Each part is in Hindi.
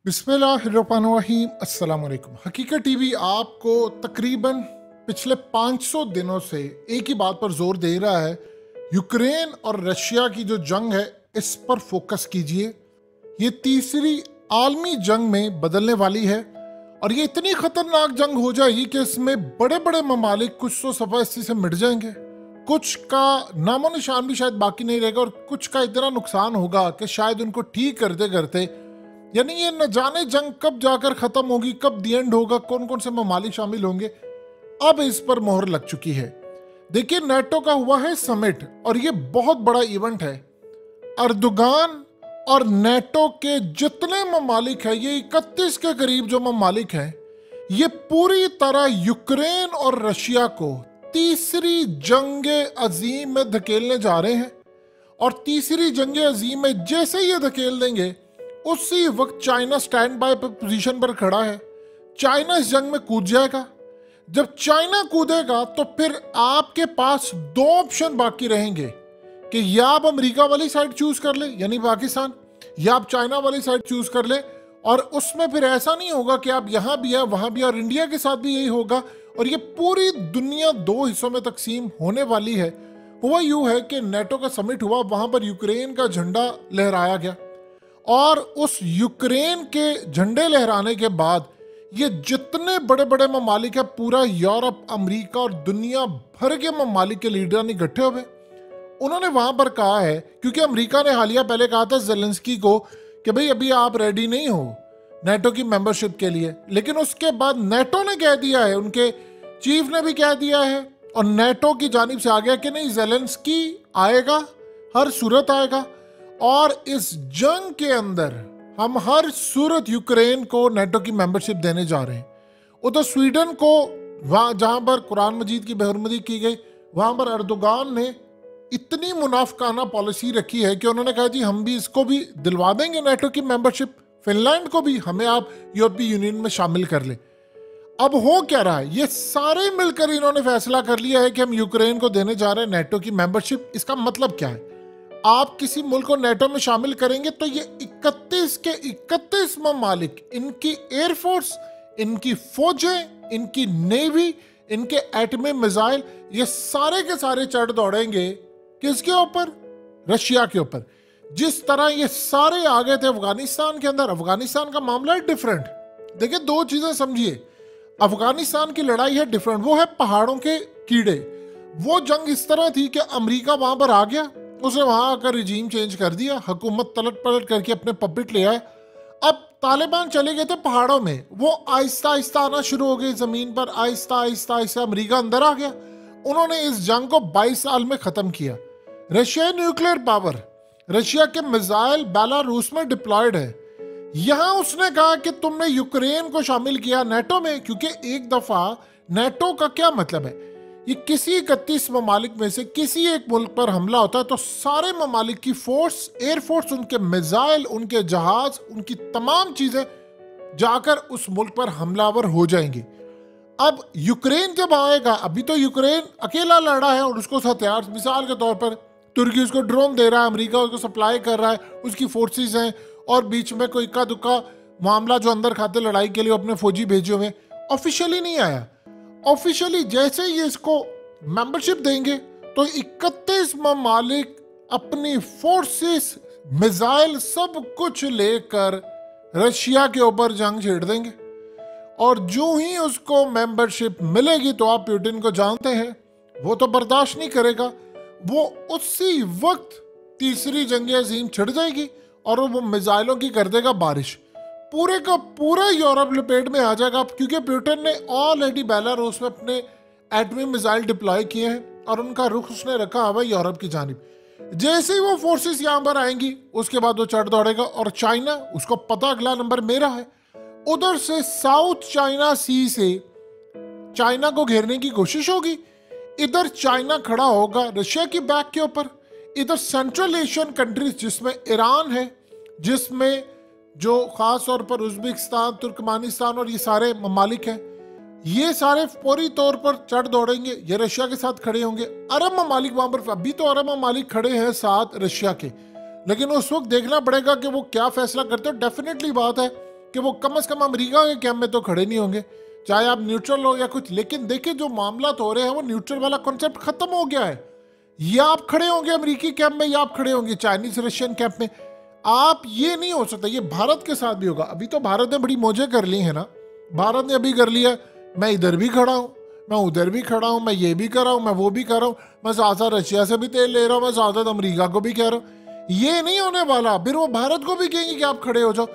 बिस्मिल्लाहिर्रहमानिर्रहीम। अस्सलाम वालेकुम। हकीकत टीवी आपको तकरीबन पिछले 500 दिनों से एक ही बात पर जोर दे रहा है, यूक्रेन और रशिया की जो जंग है इस पर फोकस कीजिए। ये तीसरी आलमी जंग में बदलने वाली है और ये इतनी खतरनाक जंग हो जाएगी कि इसमें बड़े बड़े ममालिक कुछ तो सफा इसी से मिट जाएंगे, कुछ का नामो निशान भी शायद बाकी नहीं रहेगा और कुछ का इतना नुकसान होगा कि शायद उनको ठीक करते करते, यानी ये न जाने जंग कब जाकर खत्म होगी, कब दी एंड होगा, कौन कौन से ममालिक शामिल होंगे। अब इस पर मोहर लग चुकी है। देखिए, नेटो का हुआ है समिट और ये बहुत बड़ा इवेंट है। अर्दोगान और नेटो के जितने ममालिक हैं, ये 31 के करीब जो ममालिक हैं, ये पूरी तरह यूक्रेन और रशिया को तीसरी जंग अजीम में धकेलने जा रहे हैं। और तीसरी जंग अजीम में जैसे ये धकेल देंगे, उसी वक्त चाइना स्टैंड बाय पोजीशन पर खड़ा है। चाइना इस जंग में कूद जाएगा। जब चाइना कूदेगा तो फिर आपके पास दो ऑप्शन बाकी रहेंगे कि या आप अमेरिका वाली साइड चूज कर ले, यानी पाकिस्तान, या आप चाइना वाली साइड चूज कर ले। और उसमें फिर ऐसा नहीं होगा कि आप यहां भी है वहां भी, और इंडिया के साथ भी यही होगा और ये पूरी दुनिया दो हिस्सों में तकसीम होने वाली है। हुआ यूं है कि नेटो का समिट हुआ, वहां पर यूक्रेन का झंडा लहराया गया और उस यूक्रेन के झंडे लहराने के बाद ये जितने बड़े बड़े ममालिक है, पूरा यूरोप, अमेरिका और दुनिया भर के ममालिक के लीडर इकट्ठे हुए। उन्होंने वहां पर कहा है, क्योंकि अमेरिका ने हालिया पहले कहा था जेलेंस्की को कि भाई अभी आप रेडी नहीं हो नेटो की मेंबरशिप के लिए, लेकिन उसके बाद नेटो ने कह दिया है, उनके चीफ ने भी कह दिया है और नेटो की जानिब से आ गया कि नहीं, जेलेंस्की आएगा, हर सूरत आएगा और इस जंग के अंदर हम हर सूरत यूक्रेन को नेटो की मेंबरशिप देने जा रहे हैं। उधर स्वीडन को, वहां जहां पर कुरान मजीद की बेहरमती की गई, वहां पर अर्दोगान ने इतनी मुनाफकाना पॉलिसी रखी है कि उन्होंने कहा जी हम भी इसको भी दिलवा देंगे नेटो की मेंबरशिप, फिनलैंड को भी हमें आप यूरोपीय यूनियन में शामिल कर ले। अब हो क्या रहा है, ये सारे मिलकर इन्होंने फैसला कर लिया है कि हम यूक्रेन को देने जा रहे हैं नेटो की मेंबरशिप। इसका मतलब क्या है, आप किसी मुल्क को नेटो में शामिल करेंगे तो ये 31 के 31 ममालिक, इनकी एयरफोर्स, इनकी फौजें, इनकी नेवी, इनके एटमी मिसाइल, ये सारे के सारे चढ़ दौड़ेंगे किसके ऊपर, रशिया के ऊपर। जिस तरह ये सारे आ गए थे अफगानिस्तान के अंदर, अफगानिस्तान का मामला है डिफरेंट। देखिए, दो चीजें समझिए, अफगानिस्तान की लड़ाई है डिफरेंट, वो है पहाड़ों के कीड़े। वो जंग इस तरह थी कि अमेरिका वहां पर आ गया, उसने वहां आकर रिजीम चेंज कर दिया, हुकूमत तलट पलट करके अपने पपेट ले आए। अब तालिबान चले गए थे पहाड़ों में, वो आहिस्ता आहिस्ता आना शुरू हो गए जमीन पर, आहिस्ता आहिस्ता आहिस्ता अमेरिका अंदर आ गया। उन्होंने इस जंग को 22 साल में खत्म किया। रशिया न्यूक्लियर पावर, रशिया के मिसाइल बेलारूस में डिप्लॉयड है। यहां उसने कहा कि तुमने यूक्रेन को शामिल किया नेटो में, क्योंकि एक दफा नेटो का क्या मतलब है, ये किसी 31 ममालिक में से किसी एक मुल्क पर हमला होता है तो सारे ममालिक की फोर्स, एयरफोर्स, उनके मिसाइल, उनके जहाज, उनकी तमाम चीजें जाकर उस मुल्क पर हमलावर हो जाएंगी। अब यूक्रेन जब आएगा, अभी तो यूक्रेन अकेला लड़ा है और उसको हथियार, मिसाल के तौर पर तुर्की उसको ड्रोन दे रहा है, अमेरिका उसको सप्लाई कर रहा है, उसकी फोर्सेस हैं, और बीच में कोई इक्का दुक्का मामला जो अंदर खाते लड़ाई के लिए अपने फौजी भेजे हुए, ऑफिशियली नहीं आया। ऑफिशियली जैसे ही इसको मेंबरशिप देंगे तो 31 ममालिक अपनी फोर्सेस, मिसाइल, सब कुछ लेकर रशिया के ऊपर जंग छेड़ देंगे। और जो ही उसको मेंबरशिप मिलेगी तो आप पुतिन को जानते हैं, वो तो बर्दाश्त नहीं करेगा, वो उसी वक्त तीसरी जंग अजीम छिड़ जाएगी और वो मिसाइलों की कर देगा बारिश। पूरे का पूरा यूरोप लपेट में आ जाएगा, क्योंकि पुतिन ने ऑलरेडी बेलारूस में अपने एटमी मिसाइल डिप्लॉय किए हैं और उनका रुख उसने रखा हुआ यूरोप की जानिब। जैसे ही वो फोर्सेस यहाँ पर आएंगी उसके बाद वो चढ़ दौड़ेगा और चाइना, उसको पता अगला नंबर मेरा है, उधर से साउथ चाइना सी से चाइना को घेरने की कोशिश होगी। इधर चाइना खड़ा होगा रशिया की बैक के ऊपर, इधर सेंट्रल एशियन कंट्रीज जिसमें ईरान है, जिसमें जो खास तौर पर उज्बेकिस्तान, तुर्कमानिस्तान और ये सारे ममालिक हैं, ये सारे पूरी तौर पर चढ़ दौड़ेंगे, ये रशिया के साथ खड़े होंगे। अरब ममालिक वहां पर, अभी तो अरब ममालिक खड़े हैं साथ रशिया के, लेकिन उस वक्त देखना पड़ेगा कि वो क्या फैसला करते हैं। डेफिनेटली बात है कि वो कम से कम अमेरिका के कैंप में तो खड़े नहीं होंगे, चाहे आप न्यूट्रल हो या कुछ। लेकिन देखिए जो मामला तो हो रहे हैं वो न्यूट्रल वाला कॉन्सेप्ट खत्म हो गया है। या आप खड़े होंगे अमेरिकी कैंप में या आप खड़े होंगे चाइनीज रशियन कैंप में। आप ये नहीं हो सकता। ये भारत के साथ भी होगा। अभी तो भारत ने बड़ी मौजें कर ली है ना। भारत ने अभी कर लिया, मैं इधर भी खड़ा हूँ, मैं उधर भी खड़ा हूँ, मैं ये भी कर रहा हूँ, मैं वो भी कर रहा हूँ, मैं साथ साथ रशिया से भी तेल ले रहा हूँ, मैं साथ साथ अमेरिका को भी कह रहा हूँ। ये नहीं होने वाला। फिर वो भारत को भी कहेंगे कि आप खड़े हो जाओ।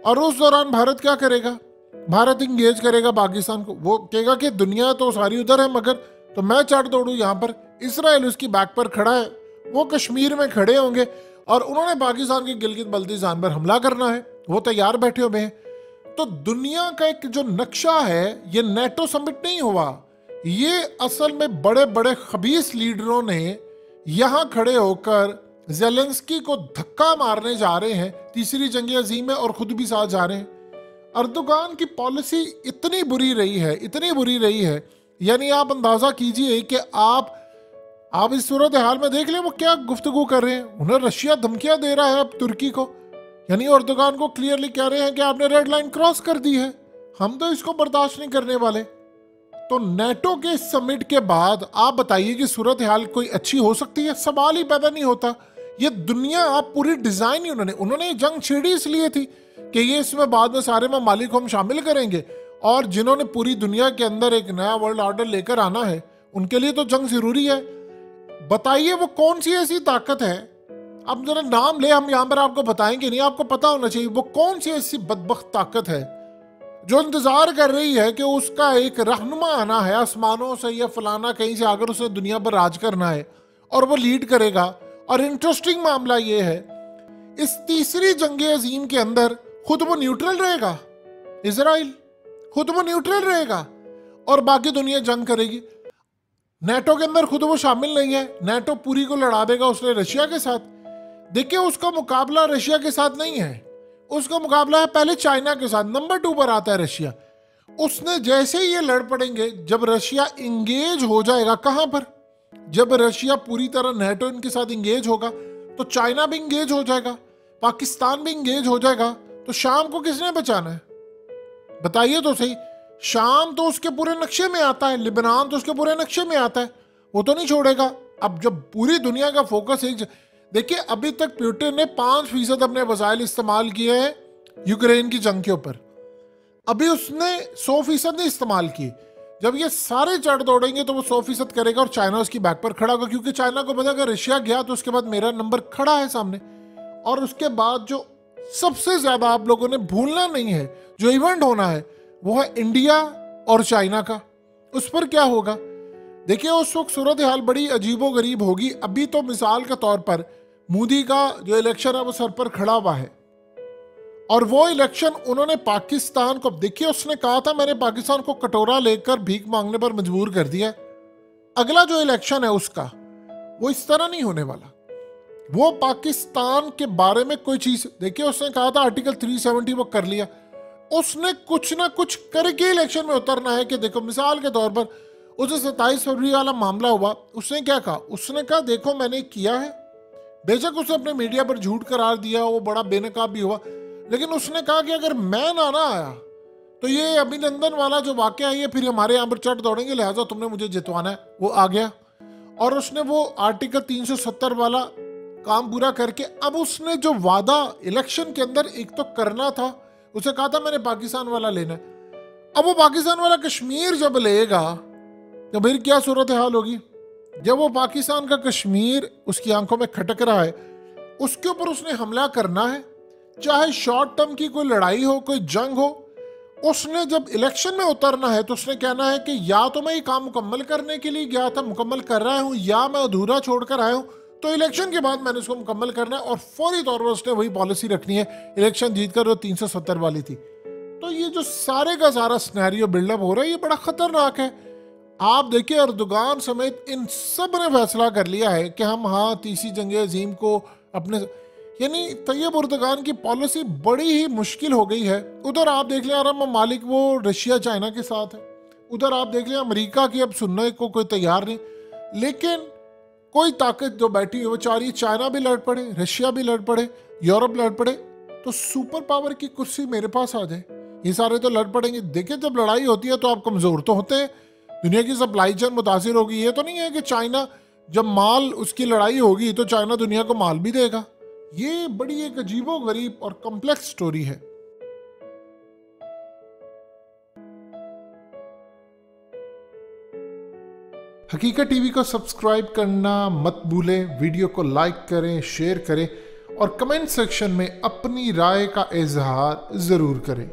और उस दौरान भारत क्या करेगा? भारत इंगेज करेगा पाकिस्तान को। वो कहेगा कि दुनिया तो सारी उधर है, मगर तो मैं चढ़ दौड़ू यहाँ पर। इसराइल उसकी बैक पर खड़ा है, वो कश्मीर में खड़े होंगे और उन्होंने पाकिस्तान के गिलगित बल्तिस्तान पर हमला करना है, वो तैयार बैठे हुए हैं। तो दुनिया का एक जो नक्शा है, ये नेटो समिट नहीं हुआ, ये असल में बड़े बड़े खबीस लीडरों ने यहां खड़े होकर जेलेंस्की को धक्का मारने जा रहे हैं तीसरी जंग अजीम में, और खुद भी साथ जा रहे हैं। अर्दोगान की पॉलिसी इतनी बुरी रही है, इतनी बुरी रही है, यानी आप अंदाजा कीजिए कि आप इस सूरत हाल में देख लें वो क्या गुफ्तगू कर रहे हैं। उन्हें रशिया धमकियां दे रहा है अब तुर्की को, यानी अर्दोगान को क्लियरली कह रहे हैं कि आपने रेड लाइन क्रॉस कर दी है, हम तो इसको बर्दाश्त नहीं करने वाले। तो नेटो के समिट के बाद आप बताइए कि सूरत हाल कोई अच्छी हो सकती है? सवाल ही पैदा नहीं होता। ये दुनिया आप पूरी डिजाइन ही उन्होंने जंग छेड़ी इसलिए थी कि ये इसमें बाद में सारे ममालिक को हम शामिल करेंगे, और जिन्होंने पूरी दुनिया के अंदर एक नया वर्ल्ड ऑर्डर लेकर आना है उनके लिए तो जंग जरूरी है। बताइए वो कौन सी ऐसी ताकत है, अब जरा नाम ले, हम यहां पर आपको बताएंगे नहीं, आपको पता होना चाहिए वो कौन सी ऐसी बदबख्त ताकत है जो इंतजार कर रही है कि उसका एक रहनुमा आना है आसमानों से या फलाना कहीं से आकर उसे दुनिया पर राज करना है और वो लीड करेगा। और इंटरेस्टिंग मामला ये है, इस तीसरी जंग अजीम के अंदर खुद वो न्यूट्रल रहेगा, इजराइल खुद वो न्यूट्रल रहेगा और बाकी दुनिया जंग करेगी। नेटो के अंदर खुद वो शामिल नहीं है, नेटो पूरी को लड़ा देगा उसने रशिया के साथ। देखिए उसका मुकाबला रशिया के साथ नहीं है, उसका मुकाबला है पहले चाइना के साथ। नंबर 2 पर आता है रशिया। उसने जैसे ही ये लड़ पड़ेंगे, जब रशिया इंगेज हो जाएगा, कहां पर? जब रशिया पूरी तरह नेटो इनके साथ इंगेज होगा तो चाइना भी इंगेज हो जाएगा, पाकिस्तान भी इंगेज हो जाएगा। तो शाम को किसने बचाना है? बताइए तो सही। शाम तो उसके पूरे नक्शे में आता है, लिबनान तो उसके पूरे नक्शे में आता है, वो तो नहीं छोड़ेगा। अब जब पूरी दुनिया का फोकस एक देखिए, अभी तक पुतिन ने 5% अपने वसाइल इस्तेमाल किए हैं यूक्रेन की जंग के ऊपर, अभी उसने 100% नहीं इस्तेमाल किए। जब ये सारे चढ़ दौड़ेंगे तो वो 100% करेगा और चाइना उसकी बैक पर खड़ा होगा, क्योंकि चाइना को पता अगर रशिया गया तो उसके बाद मेरा नंबर खड़ा है सामने। और उसके बाद जो सबसे ज्यादा आप लोगों ने भूलना नहीं है जो इवेंट होना है वो है इंडिया और चाइना का। उस पर क्या होगा देखिए, उस वक्त सूरत हाल बड़ी अजीबो गरीब होगी। अभी तो मिसाल के तौर पर मोदी का जो इलेक्शन है वो सर पर खड़ा हुआ है, और वो इलेक्शन उन्होंने पाकिस्तान को, देखिए उसने कहा था मैंने पाकिस्तान को कटोरा लेकर भीख मांगने पर मजबूर कर दिया। अगला जो इलेक्शन है उसका वो इस तरह नहीं होने वाला। वो पाकिस्तान के बारे में कोई चीज, देखिए उसने कहा था आर्टिकल 370 वो कर लिया, उसने कुछ ना कुछ करके इलेक्शन में उतरना है। कि देखो मिसाल के तौर पर उसे 27 फरवरी वाला मामला हुआ, उसने क्या कहा? उसने कहा देखो मैंने किया है, बेशक उसने अपने मीडिया पर झूठ करार दिया, वो बड़ा बेनकाब भी हुआ, लेकिन उसने कहा कि अगर मैं ना आया तो ये अभिनंदन वाला जो वाकया है ये फिर हमारे यहाँ पर चढ़ दौड़ेंगे, लिहाजा तुमने मुझे जितवाना है। वो आ गया और उसने वो आर्टिकल 370 वाला काम पूरा करके, अब उसने जो वादा इलेक्शन के अंदर एक तो करना था, उसे कहा था मैंने पाकिस्तान वाला लेना है। अब वो पाकिस्तान वाला कश्मीर जब लेगा तो फिर क्या सूरत हाल होगी? जब वो पाकिस्तान का कश्मीर उसकी आंखों में खटक रहा है, उसके ऊपर उसने हमला करना है, चाहे शॉर्ट टर्म की कोई लड़ाई हो, कोई जंग हो। उसने जब इलेक्शन में उतरना है तो उसने कहना है कि या तो मैं ये काम मुकम्मल करने के लिए गया था, मुकम्मल कर रहा हूं, या मैं अधूरा छोड़कर आया हूं, तो इलेक्शन के बाद मैंने उसको मुकम्मल करना है। और फौरी तौर पर उसने वही पॉलिसी रखनी है इलेक्शन जीतकर जो 370 वाली थी। तो ये जो सारे का सारा सिनेरियो बिल्डअप हो रहा है ये बड़ा खतरनाक है। आप देखिए अर्दोगान समेत इन सब ने फैसला कर लिया है कि हम तीसरी जंग अजीम को अपने, यानी तैयब अर्दोगान की पॉलिसी बड़ी ही मुश्किल हो गई है। उधर आप देख लें अरब ममालिक वो रशिया चाइना के साथ है, उधर आप देख लें अमेरिका की अब सुनने को कोई तैयार नहीं, लेकिन कोई ताकत जो बैठी है वो चाह रही है चाइना भी लड़ पड़े, रशिया भी लड़ पड़े, यूरोप लड़ पड़े। तो सुपर पावर की कुर्सी मेरे पास आ जाए, ये सारे तो लड़ पड़ेंगे। देखिए, जब लड़ाई होती है तो आप कमजोर तो होते हैं, दुनिया की सप्लाई चेन मुतासिर होगी। ये तो नहीं है कि चाइना, जब माल उसकी लड़ाई होगी तो चाइना दुनिया को माल भी देगा। ये बड़ी एक अजीबो गरीब और कॉम्प्लेक्स स्टोरी है। हकीकत टीवी को सब्सक्राइब करना मत भूलें, वीडियो को लाइक करें, शेयर करें और कमेंट सेक्शन में अपनी राय का इजहार जरूर करें।